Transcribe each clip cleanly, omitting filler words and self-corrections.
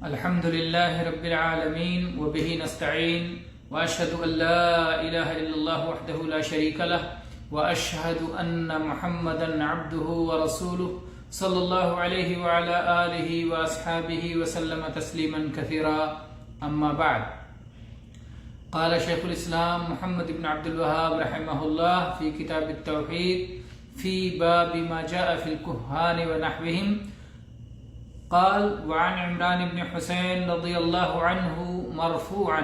الحمد لله رب العالمين وبه نستعين وأشهد أن لا إله إلا الله وحده لا شريك له وأشهد أن محمدا عبده ورسوله صلى الله عليه وعلى آله وأصحابه وسلم تسليما كثيرا أما بعد. قال شيخ الإسلام محمد بن عبد الوهاب رحمه الله في كتاب التوحيد في باب ما جاء في الكهان ونحوهم قال: وعن عمران بن حسين رضي الله عنه مرفوعا: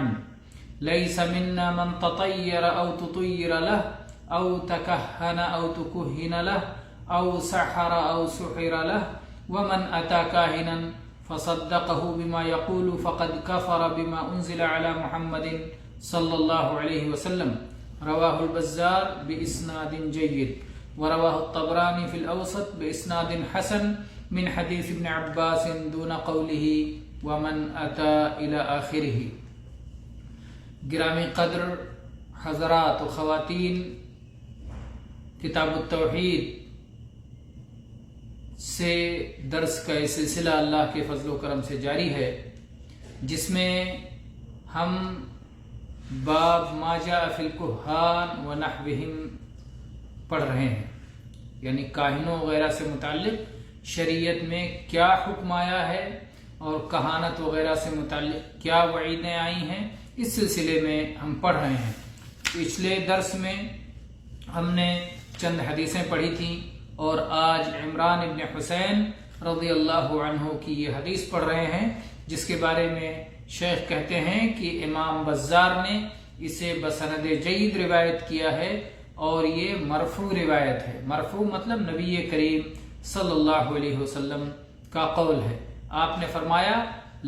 ليس منا من تطير أو تطير له أو تكهن أو تكهن له أو سحر أو سحر له، ومن أتى كاهنا فصدقه بما يقول فقد كفر بما أنزل على محمد صلى الله عليه وسلم. رواه البزار بإسناد جيد، ورواه الطبراني في الأوسط بإسناد حسن من حدیث ابن عباس دون قوله ومن أتى إلى آخره. گرامی قدر حضرات و خواتین، کتاب التوحید سے درس کا یہ سلسلہ اللہ کے فضل و کرم سے جاری ہے، جس میں ہم باب ما جاء فی الکہان ونحوہم پڑھ رہے ہیں، یعنی کاہنوں وغیرہ سے متعلق شریعت میں کیا حکم آیا ہے اور کہانت وغیرہ سے متعلق کیا وعیدیں آئی ہیں، اس سلسلے میں ہم پڑھ رہے ہیں. پچھلے درس میں ہم نے چند حدیثیں پڑھی تھیں اور آج عمران ابن حسین رضی اللہ عنہ کی یہ حدیث پڑھ رہے ہیں، جس کے بارے میں شیخ کہتے ہیں کہ امام بزار نے اسے بسند جید روایت کیا ہے اور یہ مرفوع روایت ہے. مرفوع مطلب نبی کریم صلی اللہ علیہ وسلم کا قول ہے. آپ نے فرمایا: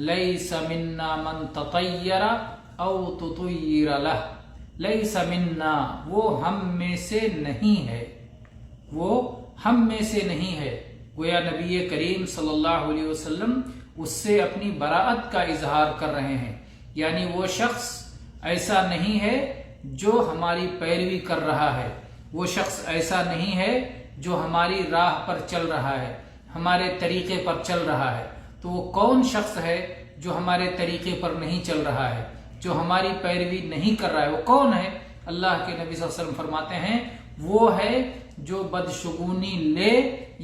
لیس منا من تطیر او تطیر لہ. لیس منا، وہ ہم میں سے نہیں ہے، وہ ہم میں سے نہیں ہے. گویا نبی کریم صلی اللہ علیہ وسلم اس سے اپنی براءت کا اظہار کر رہے ہیں، یعنی وہ شخص ایسا نہیں ہے جو ہماری پیروی کر رہا ہے، وہ شخص ایسا نہیں ہے جو ہماری راہ پر چل رہا ہے، ہمارے طریقے پر چل رہا ہے. تو وہ کون شخص ہے جو ہمارے طریقے پر نہیں چل رہا ہے، جو ہماری پیروی نہیں کر رہا ہے؟ وہ کون ہے؟ اللہ کے نبی صلی اللہ علیہ وسلم فرماتے ہیں وہ ہے جو بدشگونی لے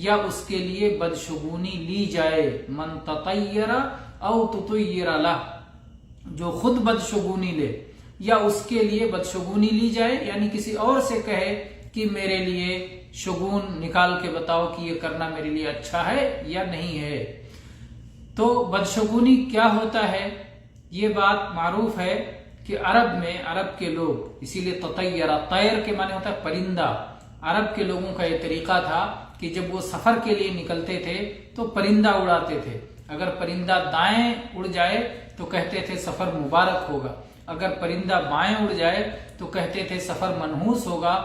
یا اس کے لیے بدشگونی لی جائے. من تطیر او تطیر لہ، جو خود بدشگونی لے یا اس کے لیے بدشگونی لی جائے، یعنی کسی اور سے کہے کہ میرے لیے شگون نکال کے بتاؤ کہ یہ کرنا میرے لیے اچھا ہے یا نہیں ہے. تو بدشگونی کیا ہوتا ہے؟ یہ بات معروف ہے کہ عرب کے لوگ، اسی لیے تطیرہ، طیر کے معنی ہوتا ہے پرندہ. عرب کے لوگوں کا یہ طریقہ تھا کہ جب وہ سفر کے لیے نکلتے تھے تو پرندہ اڑاتے تھے. اگر پرندہ دائیں اڑ جائے تو کہتے تھے سفر مبارک ہوگا، اگر پرندہ بائیں اڑ جائے تو کہتے تھے سفر منحوس ہوگا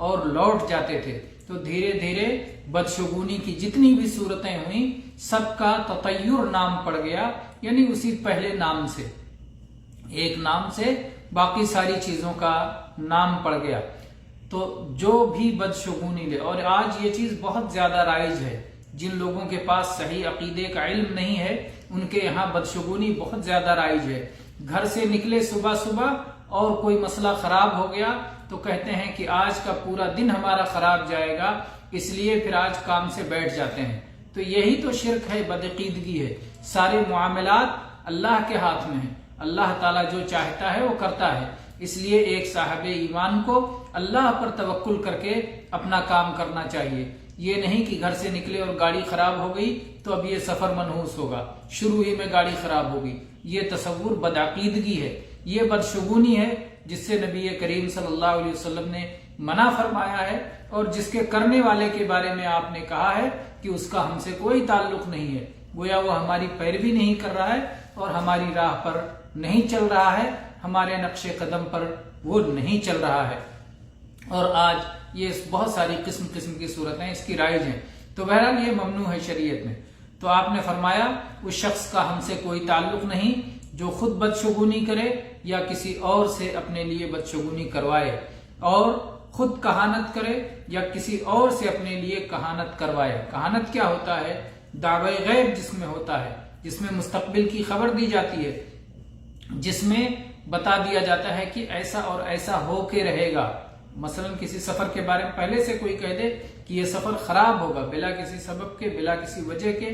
اور لوٹ جاتے تھے. تو دھیرے دھیرے بدشگونی کی جتنی بھی صورتیں ہوئیں سب کا تطیر نام پڑ گیا، یعنی اسی پہلے نام سے، ایک نام سے باقی ساری چیزوں کا نام پڑ گیا. تو جو بھی بدشگونی لے، اور آج یہ چیز بہت زیادہ رائج ہے، جن لوگوں کے پاس صحیح عقیدے کا علم نہیں ہے ان کے یہاں بدشگونی بہت زیادہ رائج ہے. گھر سے نکلے صبح اور کوئی مسئلہ خراب ہو گیا تو کہتے ہیں کہ آج کا پورا دن ہمارا خراب جائے گا، اس لیے پھر آج کام سے بیٹھ جاتے ہیں. تو یہی تو شرک ہے، بدعقیدگی ہے. سارے معاملات اللہ کے ہاتھ میں ہیں، اللہ تعالیٰ جو چاہتا ہے وہ کرتا ہے. اس لیے ایک صاحب ایمان کو اللہ پر توکل کر کے اپنا کام کرنا چاہیے. یہ نہیں کہ گھر سے نکلے اور گاڑی خراب ہو گئی تو اب یہ سفر منحوس ہوگا، شروع ہی میں گاڑی خراب ہوگی. یہ تصور بدعقیدگی ہے، یہ بدشگونی ہے جس سے نبی کریم صلی اللہ علیہ وسلم نے منع فرمایا ہے، اور جس کے کرنے والے کے بارے میں آپ نے کہا ہے کہ اس کا ہم سے کوئی تعلق نہیں ہے. گویا وہ ہماری پیروی نہیں کر رہا ہے اور ہماری راہ پر نہیں چل رہا ہے، ہمارے نقش قدم پر وہ نہیں چل رہا ہے. اور آج یہ بہت ساری قسم کی صورتیں اس کی رائج ہیں. تو بہرحال یہ ممنوع ہے شریعت میں. تو آپ نے فرمایا اس شخص کا ہم سے کوئی تعلق نہیں جو خود بدشگونی کرے یا کسی اور سے اپنے لیے بدشگونی کروائے، اور خود کہانت کرے یا کسی اور سے اپنے لیے کہانت کروائے. کہانت کیا ہوتا ہے؟ دعوی غیب جس میں ہوتا ہے. جس میں مستقبل کی خبر دی جاتی ہے، جس میں بتا دیا جاتا ہے کہ ایسا اور ایسا ہو کے رہے گا۔ مثلا کسی سفر کے بارے میں پہلے سے کوئی کہہ دے کہ یہ سفر خراب ہوگا، بلا کسی سبب کے، بلا کسی وجہ کے،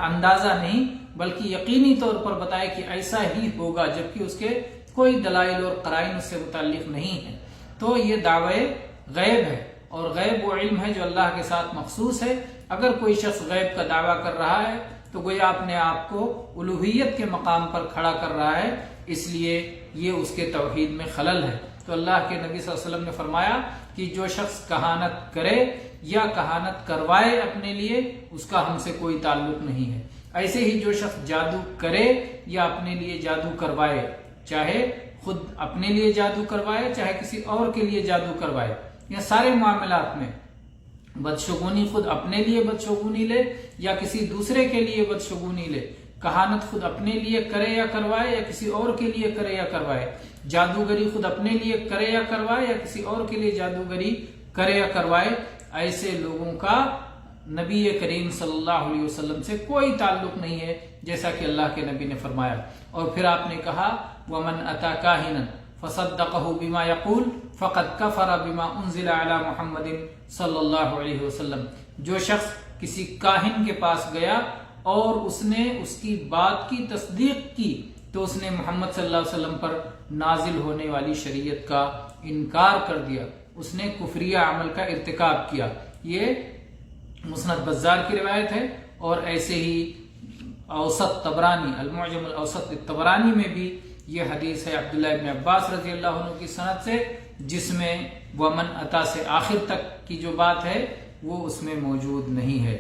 اندازہ نہیں بلکہ یقینی طور پر بتائے کہ ایسا ہی ہوگا، جبکہ اس کے کوئی دلائل اور قرائن اس سے متعلق نہیں ہے، تو یہ دعوی غیب ہے، اور غیب وہ علم ہے جو اللہ کے ساتھ مخصوص ہے۔ اگر کوئی شخص غیب کا دعویٰ کر رہا ہے تو گویا اپنے آپ کو الوہیت کے مقام پر کھڑا کر رہا ہے، اس لیے یہ اس کے توحید میں خلل ہے۔ تو اللہ کے نبی صلی اللہ علیہ وسلم نے فرمایا کہ جو شخص کہانت کرے یا کہانت کروائے اپنے لیے، اس کا ہم سے کوئی تعلق نہیں ہے۔ ایسے ہی جو شخص جادو کرے یا اپنے لیے جادو کروائے، چاہے خود اپنے لیے جادو کروائے چاہے کسی اور کے لیے جادو کروائے، یا سارے معاملات میں بدشگونی خود اپنے لیے بدشگونی لے یا کسی دوسرے کے لیے بدشگونی لے، کہانت خود اپنے لیے کرے یا کروائے یا کسی اور کے لیے کرے یا کروائے، جادوگری خود اپنے لیے کرے یا کروائے یا کسی اور کے لیے جادوگری کرے یا کروائے، ایسے لوگوں کا نبی کریم صلی اللہ علیہ وسلم سے کوئی تعلق نہیں ہے، جیسا کہ اللہ کے نبی نے فرمایا۔ اور پھر آپ نے کہا وَمَنْ أَتَى كَاهِنًا فَصَدَّقَهُ بِمَا يَقُولُ فَقَدْ كَفَرَ بِمَا أُنزِلَ عَلَى مُحَمَّدٍ صلی اللہ علیہ وسلم۔ جو شخص کسی کاہن کے پاس گیا اور اس نے اس کی بات کی تصدیق کی تو اس نے محمد صلی اللہ علیہ وسلم پر نازل ہونے والی شریعت کا انکار کر دیا، اس نے کفریہ عمل کا ارتکاب کیا۔ یہ مسند بزار کی روایت ہے، اور ایسے ہی اوسط طبرانی، المعجم الاوسط طبرانی میں بھی یہ حدیث ہے عبداللہ ابن عباس رضی اللہ عنہ کی سند سے، جس میں ومن عطا سے آخر تک کی جو بات ہے وہ اس میں موجود نہیں ہے۔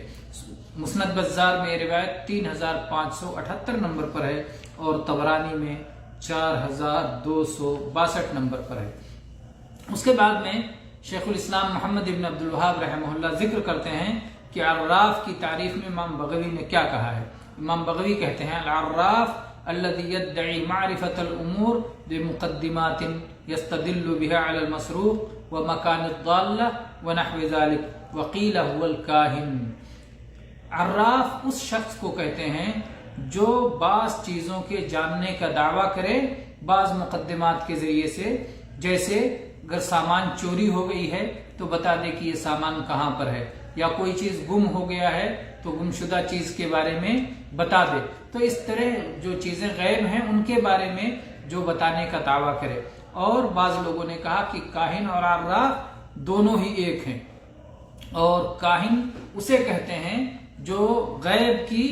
مسند بزار میں روایت 3578 نمبر پر ہے اور طبرانی میں 4262 نمبر پر ہے۔ اس کے بعد میں شیخ الاسلام محمد ابن عبد الوہاب رحمہ اللہ ذکر کرتے ہیں کہ عراف کی تعریف میں امام بغوی نے کیا کہا ہے۔ امام بغوی کہتے ہیں العراف الذي يدعي معرفة الأمور بمقدمات يستدل بها على المسروق ومكان الضالة ونحو ذلك وقيل هو الكاهن۔ عراف اس شخص کو کہتے ہیں جو بعض چیزوں کے جاننے کا دعویٰ کرے بعض مقدمات کے ذریعے سے، جیسے اگر سامان چوری ہو گئی ہے تو بتا دے کہ یہ سامان کہاں پر ہے، یا کوئی چیز گم ہو گیا ہے تو گم شدہ چیز کے بارے میں بتا دے۔ تو اس طرح جو چیزیں غیب ہیں ان کے بارے میں جو بتانے کا دعویٰ کرے۔ اور بعض لوگوں نے کہا کہ کاہن اور عراف دونوں ہی ایک ہیں، اور کاہن اسے کہتے ہیں جو غیب کی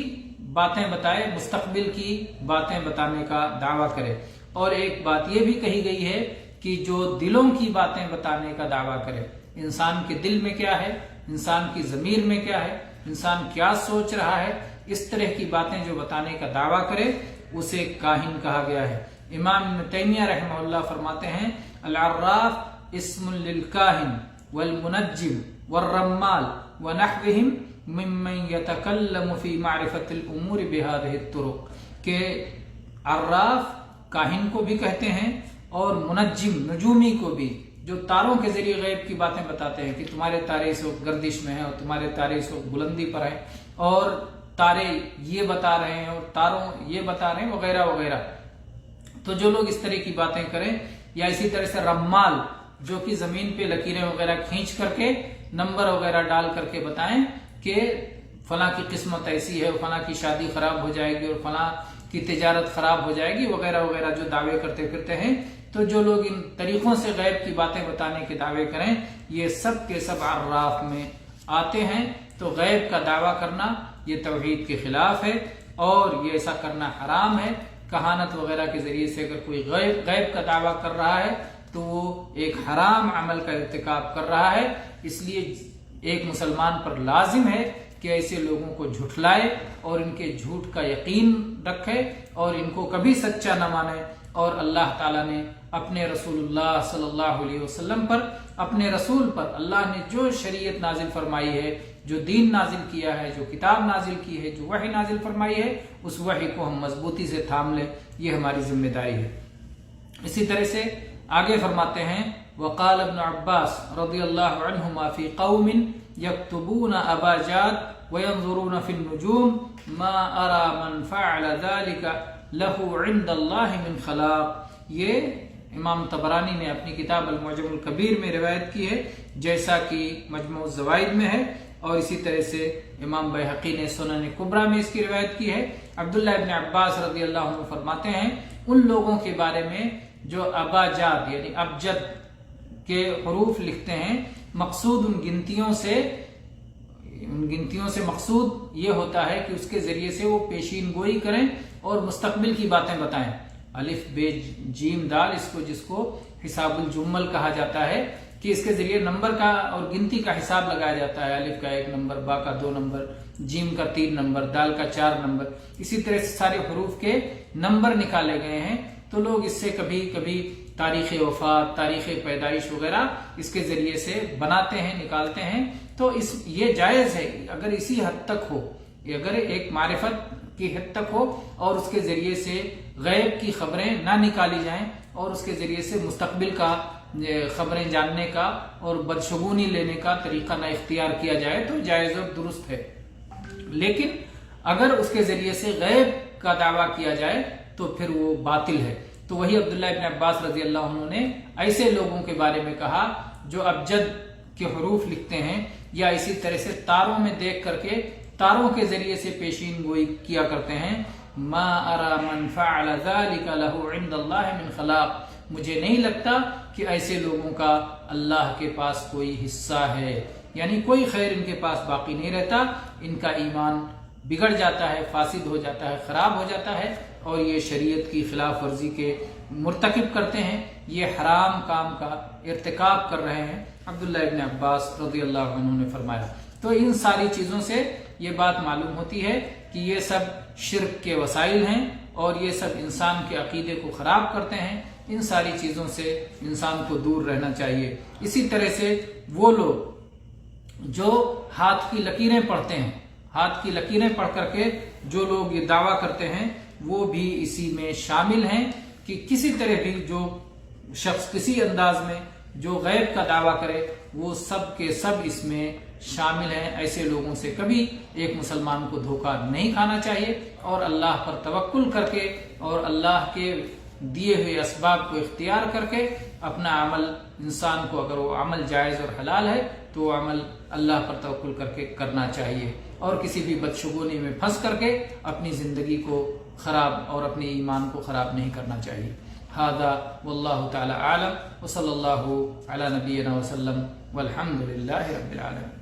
باتیں بتائے، مستقبل کی باتیں بتانے کا دعویٰ کرے۔ اور ایک بات یہ بھی کہی گئی ہے کہ جو دلوں کی باتیں بتانے کا دعویٰ کرے، انسان کے دل میں کیا ہے، انسان کی ضمیر میں کیا ہے، انسان کیا سوچ رہا ہے، اس طرح کی باتیں جو بتانے کا دعویٰ کرے اسے کاہن کہا گیا ہے۔ امام ابن تیمیہ رحمہ اللہ فرماتے ہیں العراف اسم للکاہن والمنجم والرمال ونحوہم ممن یتکلم فی معرفت الامور بہذہ الطرق، کہ عراف کاہن کو بھی کہتے ہیں اور منجم نجومی کو بھی، جو تاروں کے ذریعے غیب کی باتیں بتاتے ہیں کہ تمہارے تارے اس وقت گردش میں ہیں اور تمہارے تارے اس وقت بلندی پر ہیں اور تارے یہ بتا رہے ہیں اور تاروں یہ بتا رہے ہیں وغیرہ وغیرہ۔ تو جو لوگ اس طرح کی باتیں کریں، یا اسی طرح سے رمال جو کہ زمین پہ لکیریں وغیرہ کھینچ کر کے نمبر وغیرہ ڈال کر کے بتائیں کہ فلاں کی قسمت ایسی ہے، فلاں کی شادی خراب ہو جائے گی اور فلاں کی تجارت خراب ہو جائے گی وغیرہ وغیرہ جو دعوے کرتے پھرتے ہیں، تو جو لوگ ان طریقوں سے غیب کی باتیں بتانے کے دعوے کریں یہ سب کے سب عراف میں آتے ہیں۔ تو غیب کا دعویٰ کرنا یہ توحید کے خلاف ہے اور یہ ایسا کرنا حرام ہے۔ کہانت وغیرہ کے ذریعے سے اگر کوئی غیب کا دعویٰ کر رہا ہے تو وہ ایک حرام عمل کا ارتکاب کر رہا ہے۔ اس لیے ایک مسلمان پر لازم ہے کہ ایسے لوگوں کو جھٹلائے اور ان کے جھوٹ کا یقین رکھے اور ان کو کبھی سچا نہ مانے۔ اور اللہ تعالیٰ نے اپنے رسول اللہ صلی اللہ علیہ وسلم پر، اپنے رسول پر اللہ نے جو شریعت نازل فرمائی ہے، جو دین نازل کیا ہے، جو کتاب نازل کی ہے، جو وحی نازل فرمائی ہے، اس وحی کو ہم مضبوطی سے تھام لیں، یہ ہماری ذمہ داری ہے۔ اسی طرح سے آگے فرماتے ہیں وقال ابن عباس رضی اللہ عنہما فی قوم یکتبون ابا جاد وَيَنظُرُونَ فِي النُّجُومِ مَا أَرَى مَنْ فَعَلَ ذَلِكَ لَهُ عِنْدَ اللَّهِ مِنْ خَلَاقٍ۔ یہ امام طبرانی نے اپنی کتاب المعجم الکبیر میں روایت کی ہے، جیسا کہ مجموع الزوائد میں ہے، اور اسی طرح سے امام بیہقی نے سنن کبریٰ میں اس کی روایت کی ہے۔ عبداللہ ابن عباس رضی اللہ عنہ فرماتے ہیں ان لوگوں کے بارے میں جو ابجد یعنی ابجد کے حروف لکھتے ہیں، مقصود ان گنتیوں سے مقصود یہ ہوتا ہے کہ اس کے ذریعے سے وہ پیشین گوئی کریں اور مستقبل کی باتیں بتائیں۔ الف بے جیم دال، جس کو حساب الجمل کہا جاتا ہے، کہ اس کے ذریعے نمبر کا اور گنتی کا حساب لگایا جاتا ہے۔ الف کا 1 نمبر، با کا 2 نمبر، جیم کا 3 نمبر، دال کا 4 نمبر، اسی طرح سے سارے حروف کے نمبر نکالے گئے ہیں۔ تو لوگ اس سے کبھی کبھی تاریخ وفات، تاریخ پیدائش وغیرہ اس کے ذریعے سے بناتے ہیں، نکالتے ہیں۔ تو یہ جائز ہے اگر اسی حد تک ہو، اگر ایک معرفت کی حد تک ہو اور اس کے ذریعے سے غیب کی خبریں نہ نکالی جائیں اور اس کے ذریعے سے مستقبل کا خبریں جاننے کا اور بدشگونی لینے کا طریقہ نہ اختیار کیا جائے تو جائز اور درست ہے۔ لیکن اگر اس کے ذریعے سے غیب کا دعویٰ کیا جائے تو پھر وہ باطل ہے۔ تو وہی عبداللہ ابن عباس رضی اللہ عنہ نے ایسے لوگوں کے بارے میں کہا جو ابجد کے حروف لکھتے ہیں یا اسی طرح سے تاروں میں دیکھ کر کے تاروں کے ذریعے سے پیشین گوئی کیا کرتے ہیں۔ ما ارى من فعل ذلك له عند الله من خلاق، مجھے نہیں لگتا کہ ایسے لوگوں کا اللہ کے پاس کوئی حصہ ہے، یعنی کوئی خیر ان کے پاس باقی نہیں رہتا، ان کا ایمان بگڑ جاتا ہے، فاسد ہو جاتا ہے، خراب ہو جاتا ہے، اور یہ شریعت کی خلاف ورزی کے مرتکب کرتے ہیں، یہ حرام کام کا ارتکاب کر رہے ہیں۔ عبداللہ ابن عباس رضی اللہ عنہ نے فرمایا۔ تو ان ساری چیزوں سے یہ بات معلوم ہوتی ہے کہ یہ سب شرک کے وسائل ہیں اور یہ سب انسان کے عقیدے کو خراب کرتے ہیں۔ ان ساری چیزوں سے انسان کو دور رہنا چاہیے۔ اسی طرح سے وہ لوگ جو ہاتھ کی لکیریں پڑھتے ہیں، ہاتھ کی لکیریں پڑھ کر کے جو لوگ یہ دعویٰ کرتے ہیں وہ بھی اسی میں شامل ہیں کہ کسی طرح بھی جو شخص کسی انداز میں جو غیب کا دعویٰ کرے وہ سب کے سب اس میں شامل ہیں۔ ایسے لوگوں سے کبھی ایک مسلمان کو دھوکہ نہیں کھانا چاہیے اور اللہ پر توکل کر کے اور اللہ کے دیے ہوئے اسباب کو اختیار کر کے اپنا عمل، انسان کو اگر وہ عمل جائز اور حلال ہے تو وہ عمل اللہ پر توکل کر کے کرنا چاہیے، اور کسی بھی بدشگونی میں پھنس کر کے اپنی زندگی کو خراب اور اپنے ایمان کو خراب نہیں کرنا چاہیے۔ ھذا واللہ تعالی اعلم وصلی اللہ علی نبینا وسلم والحمد للہ رب العالمین۔